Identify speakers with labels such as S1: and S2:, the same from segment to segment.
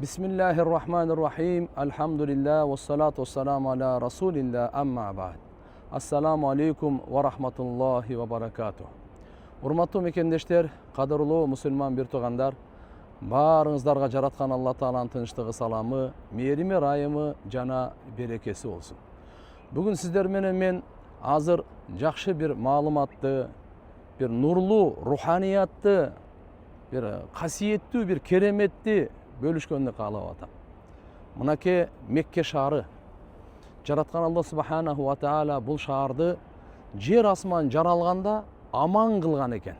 S1: Bismillahirrahmanirrahim. Elhamdülillah ve salatu ve selamu ala Resulillah amma ba'd. Assalamu alaikum ve rahmatullahi ve barakatuh. Урматтуу мекендештер, кадырлуу мусулман бир туугандар, баарыңыздарга жараткан Алла Тааланын тынчтыгы, саламы, мээрими, ырайымы жана берекеси болсун. Бүгүн сиздер менен мен азыр жакшы бир маалыматты, бир нурлуу руханиятты, бир касиеттүү, бир кереметти бөлүшкөндү каалап атам. Мынакей Мекке шаары. Жараткан Алла Субханаху ва Таала бул шаарды жер асман жаралганда аман кылган экен.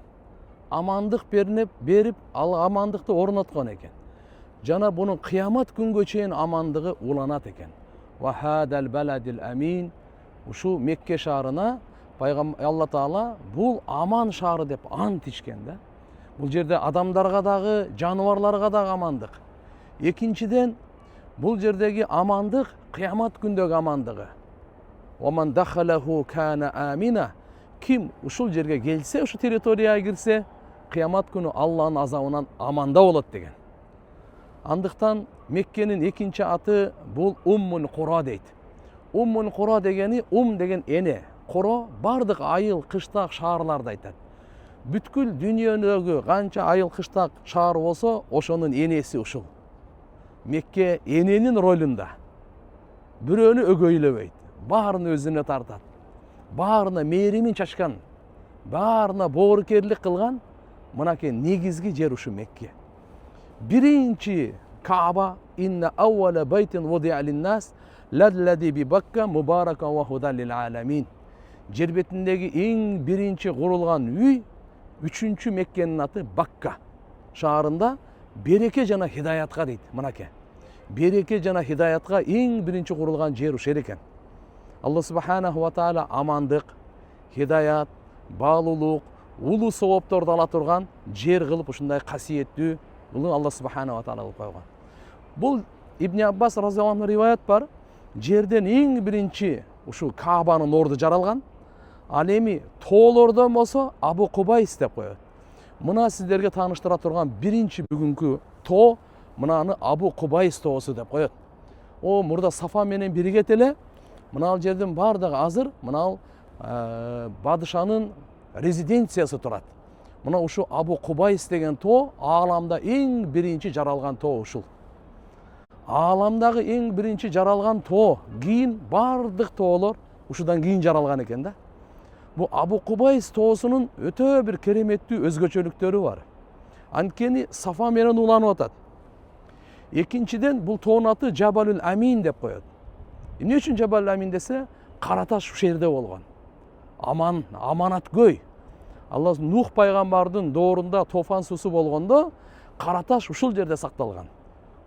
S1: Амандык берип, ал амандыкты орноткон экен. Жана бунун кыямат күнгө чейин амандыгы уланат экен. Ва хадал баладил амин. Ушу Мекке шаарына Алла Таала бул аман шаары деп ант ичкен да. Бул жерде адамдарга дагы, жаныбарларга дагы амандык. Экинчиден, бул жердеги амандык кыямат күндөгү амандыгы. Оман дахалаху кана амина. Ким ушул жерге келсе, ушу территорияга кирсе, кыямат күнү Алланын азабынан аманда болот деген. Андыктан Меккенин экинчи аты бул Уммул Кура дейт. Уммул Кура дегени деген эне, Кура бардык айыл, кыштак шаарларды айтат. Бүткүл дүйнөдөгү канча айыл, кыштак шаар болсо, ошонун энеси ушул. Мекке эненин ролунда. Бирөөнү өгөйлөбөйт, баарын өзүнө тартат. Баарына мээримин чачкан, баарына боорукерлик кылган мынакей негизги жер ушу Мекке. Биринчи Кааба инна аввала байтин вудиа линнас ладлади би Бакка мубарака ва худан лил аламин. Жер бетиндеги эң биринчи курулган үй, үчүнчү Меккенин аты Бакка шаарында береке жана хидаятка дейт. Мынакей береке жана хидаятка эң биринчи курулган жер ушул экен. Алла Субханаху ва Таала амандык, хидаят, баалуулук, улуу соопторду ала турган жер кылып ушундай касиеттүү бул Алла Субханаху ва Таала кылып койгон. Бул Ибн Аббас разияллаху анху риваят бар. Жерден эң биринчи ушу Каабанын орду жаралган. Ал эми тоолордон болсо Абу Кубайс деп коет. Мына сиздерге тааныштыра турган биринчи бүгүнкү тоо мынаны Абу Кубайс тоосу деп коет. О мурда Сафа менен биригет эле. Мына жердин бардыгы азыр мына падышанын резиденциясы турат. Мына ушу Абу Кубайс деген тоо ааламда эң биринчи жаралган тоо ушул. Ааламдагы эң биринчи жаралган тоо, кийин бардык тоолор ушудан кийин жаралган экен да. Бу Абу Кубайс тоосунун өтө бир кереметтүү өзгөчөлүктөрү бар. Анткени Сафа менен уланып атат. Экинчиден бул тоонун аты Жабалул Амин деп коет. Эмне үчүн Жабалул Амин десе, кара таш ушул жерде болгон. Аманаткөй. Алла Нух пайгамбардын доорунда тофан суусу болгондо, кара таш ушул жерде сакталган.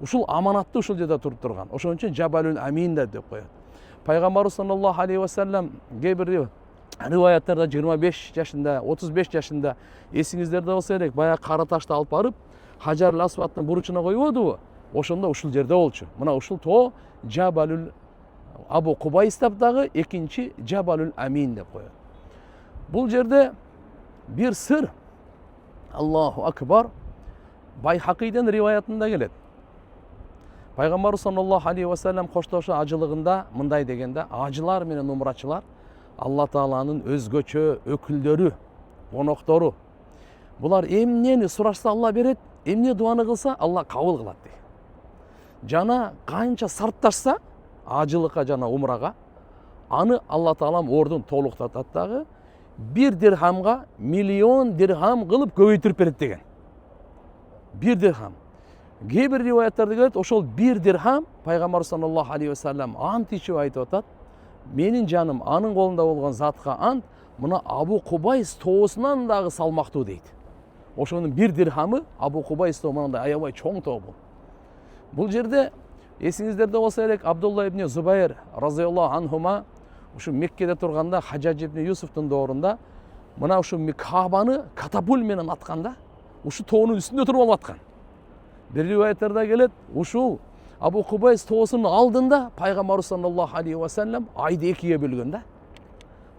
S1: Ушул аманатты ушул жерде туруп турган. Ошон үчүн Жабалул Амин деп коет. Пайгамбарыбыз саллаллаху алейхи ва саллям кээ риваяттарда 25 жашында, 35 жашында эсиңиздерде болсо керек, баягы кара ташты алып барып, Хажарул Асвадтын буручуна койбодубу? Ошондо ушул жерде болчу. Мына ушул тоо Жабалул Абу Кубайс деп дагы экинчи Жабалул Амин деп коет. Бул жерде бир сыр, Аллаху акбар, Байхакийдин риваятында келет. Пайгамбар саллаллаху алейхи ва саллям коштошу ажылыгында мындай дегенде, ажылар менен умрачылар Алла Тааланын өзгөчө өкүлдөрү, коноктору. Булар эмнени сурашса Алла берет, эмне дуаны кылса Алла кабыл кылат дейт. Жана канча сартташса ажылыкка жана умрага, аны Алла Таалам ордун толуктатат дагы, 1 дирхамга 1 миллион дирхам кылып көбөйтүрүп берет деген. 1 дирхам. Кээ бир риваяттарда келет, ошол 1 дирхам Пайгамбар саллаллаху алейхи ва саллям ант ичип айтып атат. Менин жаным анын колунда болгон затка ант, мына Абу Кубайс тоосунан дагы салмактуу дейт. Ошонун 1 дирхамы Абу Кубайс тоосунан аябай чоң тоо бул. Бул жерде эсиңиздерде болсо керек, Абдулла ибн Зубайр разияллаху анхума ушу Меккеде турганда Хаджаж ибн Юсуфтун доорунда мына ушу Каабаны катапулт менен атканда, ушу тоонун үстүндө туруп алып аткан. Бир риваяттарда келет, ушул Абу Кубайс тоосунун алдында Пайгамбар саллаллаху алейхи ва саллям айды экиге бөлгөн да.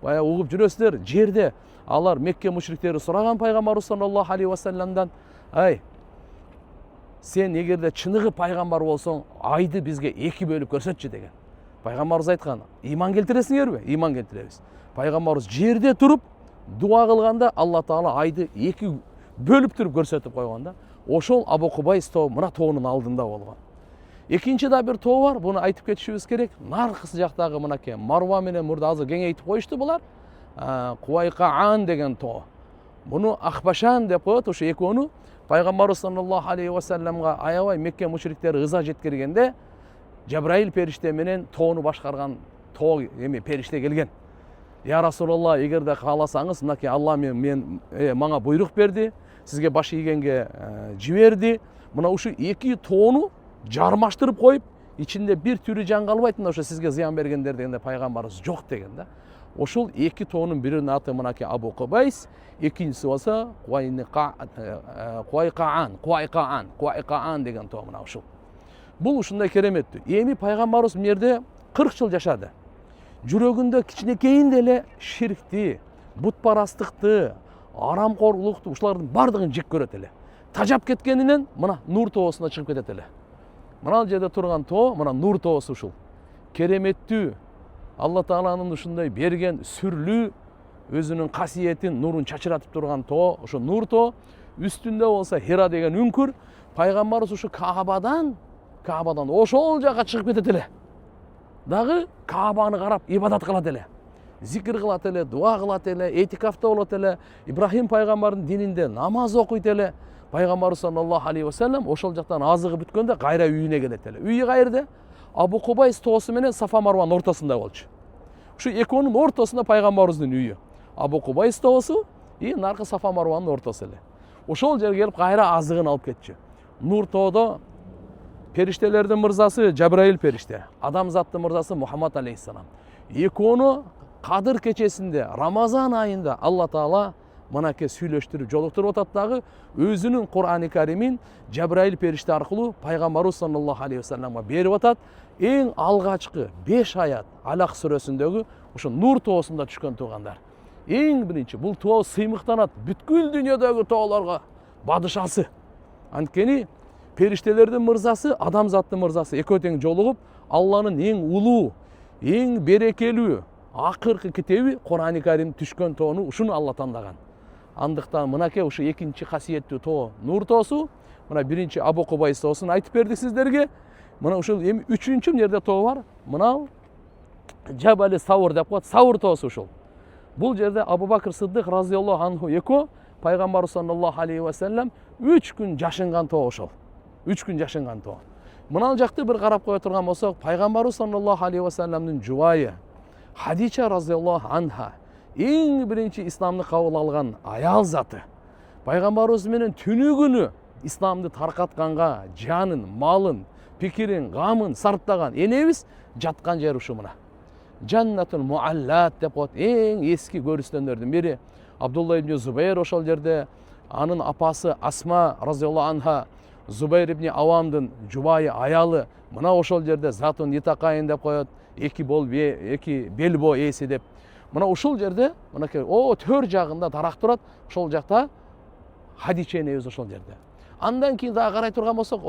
S1: Бая угуп жүрөсүздөр, жерде алар Мекке мушриктери сураган Пайгамбар саллаллаху алейхи ва салламдан, ай, сен егерде чыныгы пайгамбар болсоң, айды бизге 2 бөлүп көрсөтчү деген. Пайгамбарыбыз айткан, иман келтиресиңерби? Иман келтиребиз. Пайгамбарыбыз жерде туруп дуа кылганда Алла Таала айды 2 бөлүп туруп көрсөтүп койгон да. Ошол Абу Кубайс тоо мына тоонун алдында болгон. Экинчи да бир тоо бар, буну айтып кетишибиз керек. Наркысы жактагы мынакей Марва менен мурда азыр кеңейтип коюшту булар. Куайкаан деген тоо. Буну Ахбашан деп коет, ошо экөөнү Пайгамбарыбыз саллаллаху алейхи ва салламга аябай Мекке мушриктери ыза жеткиргенде Жабраил периште менен тоону башкарган тоо периште келген. Я Расулалла, эгерде кааласаңыз, мынакей Алла мага буйрук берди, сизге баш ийгенге жиберди. Мына ушу 2 тоону жармаштырып коюп, ичинде бир түрү жан калбайт, мына ошо сизге зыян бергендер дегенде пайгамбарыбыз жок деген да. Ошол 2 тоонун биринин аты мынакей Абу Кубайс, экинчиси болсо Куайкаан деген тоо мына ушул. Бул ушундай кереметтүү. Эми пайгамбарыбыз мерде 40 жыл жашады. Жүрөгүндө кичинекейин деле ширкти, бутпарастыкты, арамкорлукту ушулардын бардыгын жек көрөт эле. Тажап кеткенинен мына нур тоосуна чыгып кетет эле. Мына жерде турган тоо, мына нур тоосу ушул. Кереметтүү. Алла Тааланын ушундай берген сүрлүү өзүнүн касиетин, нурун чачыратып турган тоо, ошо нур тоо. Үстүндө болсо Хира деген үңкүр. Пайгамбарыбыз ушу Каабадан ошол жака чыгып кетет эле. Дагы Каабаны карап ибадат кылат эле. Зикир кылат эле, дуа кылат эле, этикафта болот эле. Ибрахим пайгамбардын дининде намаз окуйт эле. Пайгамбарыбыз саллаллаху алейхи ва саллям ошол жактан азыгы бүткөндө кайра үйүнө келет эле. Үйү кайерде? Абу Кубайс тоосу менен Сафа Марванын ортосунда болчу. Ушу экөөнүн ортосунда пайгамбарыбыздын үйү. Абу Кубайс тоосу наркы Сафа Марванын ортосу эле. Ошол жерге келип кайра азыгын алып кетчү. Нур тоодо периштелердин мырзасы Жабраил периште, адамзаттын мырзасы Мухаммад алейхиссалам. Экөөнү Кадыр кечесинде, Рамазан айында Алла Таала мынакей сүйлөштүрүп жолуктуруп атат дагы өзүнүн Кур'ани Каримин Жабраил периште аркылуу пайгамбарыбыз саллаллаху алейхи ва салламга берип атат. Эң алгачкы 5 аят Алак сүрөсүндөгү ошо нур тоосунда түшкөн туугандар. Эң биринчи бул тоо сыймыктанат бүткүл дүйнөдөгү тоолорго бадышасы. Анткени периштелердин мырзасы, адамзаттын мырзасы экөө тең жолугуп, Алланын эң улуу, эң берекелүү, акыркы китеби Кур'ани Карим түшкөн тоону ушуну Алла тандаган. Андыктан мынакей ушу экинчи касиеттүү тоо нур тоосу, мына биринчи Абу Кубайс тоосун айтып бердик сиздерге. Мына ушул эми үчүнчү жерде тоо бар. Мына Жабали Саур деп коет, Саур тоосу ушул. Бул жерде Абу Бакыр Сыддык разыяллаху анху экөө пайгамбар саллаллаху алейхи ва саллям 3 күн жашынган тоо ошол. 3 күн жашынган тоо. Мына жакты бир карап кое турган болсок, пайгамбар саллаллаху алейхи ва салламдын жубайы Хадича разыяллаху анха эң биринчи исламды кабыл алган аял заты. Пайгамбарыбыз менен түнү күнү исламды таркатканга жанын, малын, пикирин, гамын сарптаган энебиз жаткан жер ушу мына. Жаннатул Муаллат деп коет, эң эски көрүстөндөрдүн бири. Абдулла ибн Зубайр ошол жерде, анын апасы Асма разыяллаху анха Зубайр ибн Авамдын жубайы аялы мына ошол жерде Затун Итакайын деп коет, эки белбо ээси деп. Мына ушул жерде мынакей төр жагында дарак турат, ошол жакта Хадича энебиз ошол жерде. Андан кийин дагы карай турган болсок,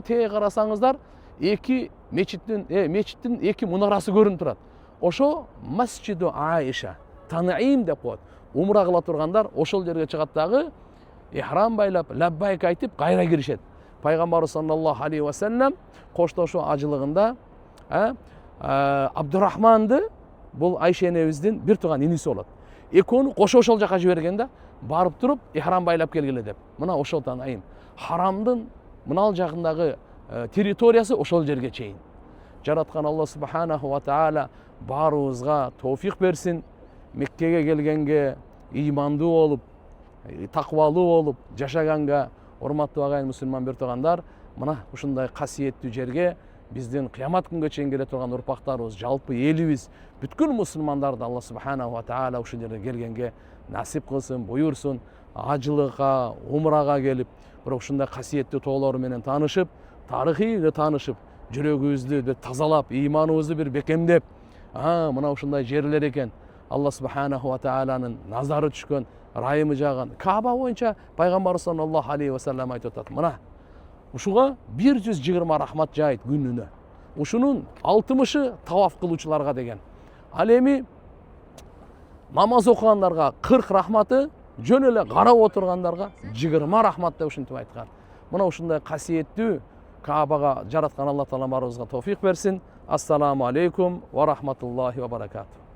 S1: теге карасаңыздар, мечиттин эки мунарасы көрүнүп турат. Ошо Масжиду Аиша, Танаим деп коет. Умра кыла тургандар ошол жерге чыгат дагы, ихрам байлап, лаббайк айтып кайра киришет. Пайгамбар саллаллаху алейхи ва саллям коштошуу ажылыгында Абдурахманды, бул Айша энебиздин бир тууган иниси болот. Экөөнү кошо ошол жака жиберген да, барып туруп ихрам байлап келгиле деп. Мына ошол Танаим. Харамдын мынал жагындагы территориясы ошол жерге чейин. Жараткан Алла субханаху ва таала баарыбызга товфик берсин. Меккеге келгенге ыймандуу болуп, таквалуу болуп жашаганга, урматтуу агайын мусулман бир туугандар, мына ушундай касиеттүү жерге биздин кыямат күнгө чейин келе турган урпактарыбыз, жалпы элибиз, бүткүл мусулмандарды Алла субханаху ва таала ушул жерге келгенге насип кылсын, буйурсун. Ажылыкка, умрага келип, бирок ушундай касиеттүү тоолор менен таанышып, тарыхый таанышып, жүрөгүбүздү тазалап, ыйманыбызды бир бекемдеп, мына ушундай жерлер экен. Алла субханаху ва тааланын назары түшкөн, райымы жаган. Кааба боюнча пайгамбар саллаллаху алейхи ва саллям айтып атат. Мына ушуга 120 рахмат жайт күнүнө. Ушунун 60-ы таваф кылуучуларга деген. Ал эми намаз окугандарга 40 рахматы, жөн эле карап отургандарга 20 рахмат деп ушинтип айткан. Мына ушундай касиеттүү Каабага жараткан Алла Таала баарыбызга товфик берсин. Ассаламу алейкум ва рахматуллахи ва баракатух.